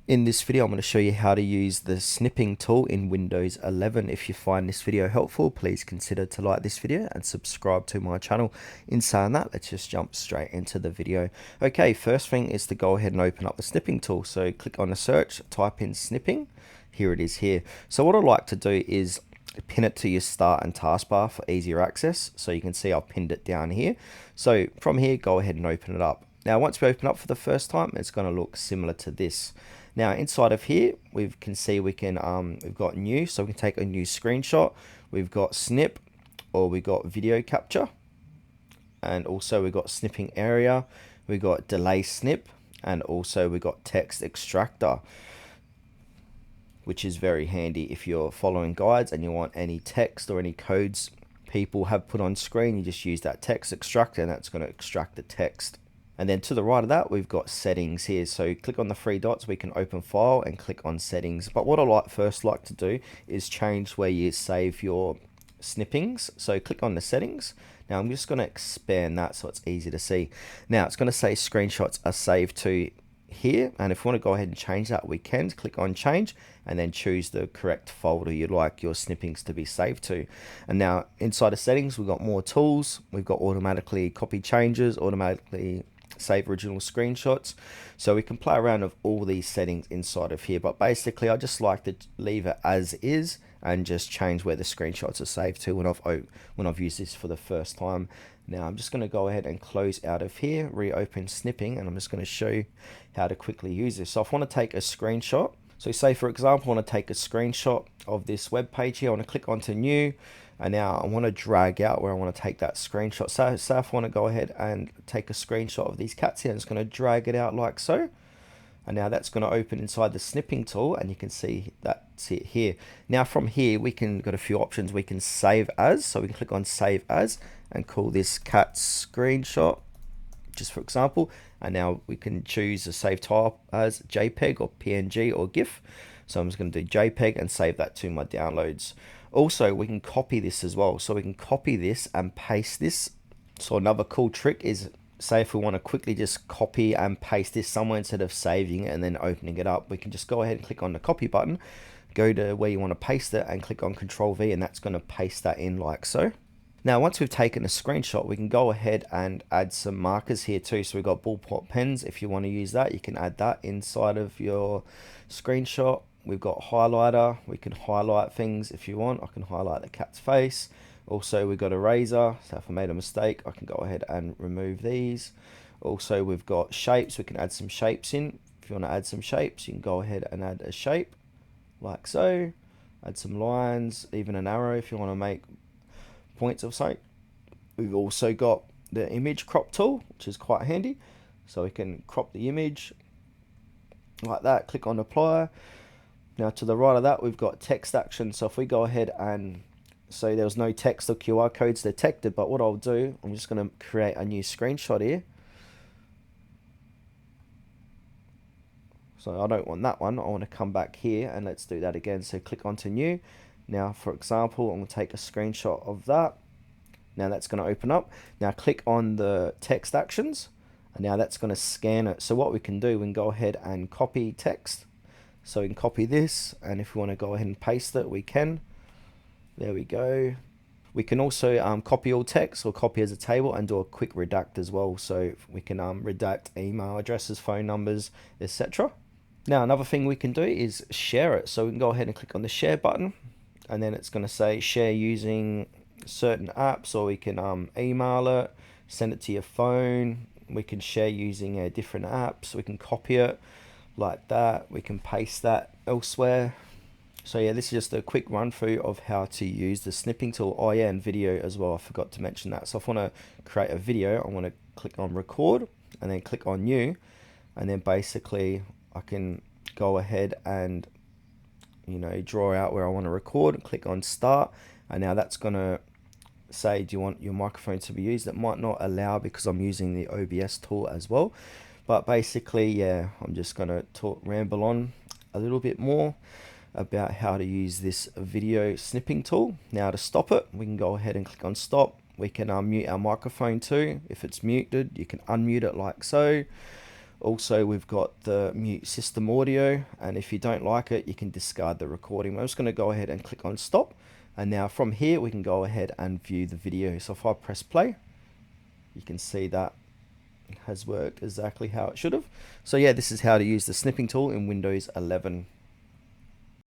In this video, I'm going to show you how to use the snipping tool in Windows 11. If you find this video helpful, please consider to like this video and subscribe to my channel. In saying that, let's just jump straight into the video. Okay, first thing is to go ahead and open up the snipping tool. So click on the search, type in snipping. Here it is here. So what I like to do is pin it to your start and taskbar for easier access. So you can see I've pinned it down here. So from here, go ahead and open it up. Now, once we open up for the first time, it's going to look similar to this. Now, inside of here, we can see we've got new, so we can take a new screenshot. We've got snip, or we got video capture, and also we got snipping area. We got delay snip, and also we got text extractor, which is very handy if you're following guides and you want any text or any codes people have put on screen. You just use that text extractor, and that's going to extract the text. And then to the right of that, we've got settings here. So click on the three dots, we can open file and click on settings. But what I first like to do is change where you save your snippings. So click on the settings. Now I'm just going to expand that so it's easy to see. Now it's going to say screenshots are saved to here, and if we want to go ahead and change that, we can click on change and then choose the correct folder you'd like your snippings to be saved to. And now inside of settings, we've got more tools. We've got automatically copy changes, automatically save original screenshots, so we can play around with all these settings inside of here. But basically I just like to leave it as is and just change where the screenshots are saved to when I've used this for the first time. Now I'm just going to go ahead and close out of here, reopen snipping, and I'm just going to show you how to quickly use this. So if I want to take a screenshot, so say for example I want to take a screenshot of this web page here, I want to click onto new, and now I want to drag out where I want to take that screenshot. So if I want to go ahead and take a screenshot of these cats here, I'm just going to drag it out like so. And now that's going to open inside the snipping tool, and you can see that's it here. Now from here, we can got a few options. We can save as, so we can click on save as and call this cat screenshot, just for example. And now we can choose a save type as JPEG or PNG or GIF. So I'm just going to do JPEG and save that to my downloads. Also, we can copy this as well. So we can copy this and paste this. So another cool trick is, say if we want to quickly just copy and paste this somewhere instead of saving it and then opening it up, we can just go ahead and click on the copy button, go to where you want to paste it and click on Control V, and that's going to paste that in like so. Now once we've taken a screenshot, we can go ahead and add some markers here too. So we've got ballpoint pens. If you want to use that, you can add that inside of your screenshot. We've got highlighter. We can highlight things if you want. I can highlight the cat's face. Also, we've got eraser. So if I made a mistake, I can go ahead and remove these. Also, we've got shapes. We can add some shapes in. If you want to add some shapes, you can go ahead and add a shape like so. Add some lines, even an arrow if you want to make points of something. We've also got the image crop tool, which is quite handy. So we can crop the image like that. Click on apply. Now to the right of that, we've got text action. So if we go ahead and say there was no text or QR codes detected, but what I'll do, I'm just going to create a new screenshot here. So I don't want that one. I want to come back here and let's do that again. So click onto new. Now, for example, I'm going to take a screenshot of that. Now that's going to open up. Now click on the text actions, and now that's going to scan it. So what we can do, we can go ahead and copy text. So we can copy this, and if we want to go ahead and paste it, we can. There we go. We can also copy all text or copy as a table and do a quick redact as well. So we can redact email addresses, phone numbers, etc. Now another thing we can do is share it. So we can go ahead and click on the share button, and then it's going to say share using certain apps, or we can email it, send it to your phone. We can share using different apps. We can copy it like that. We can paste that elsewhere. So yeah, this is just a quick run through of how to use the snipping tool. Oh yeah, and video as well, I forgot to mention that. So if I want to create a video, I want to click on record and then click on new, and then basically I can go ahead and draw out where I want to record and click on start, and now that's going to say, do you want your microphone to be used? It might not allow because I'm using the OBS tool as well. But basically, yeah, I'm just going to ramble on a little bit more about how to use this video snipping tool. Now to stop it, we can go ahead and click on stop. We can mute our microphone too. If it's muted, you can unmute it like so. Also, we've got the mute system audio, and if you don't like it, you can discard the recording. I'm just going to go ahead and click on stop, and now from here we can go ahead and view the video. So if I press play, you can see that has worked exactly how it should have. So yeah, this is how to use the snipping tool in Windows 11.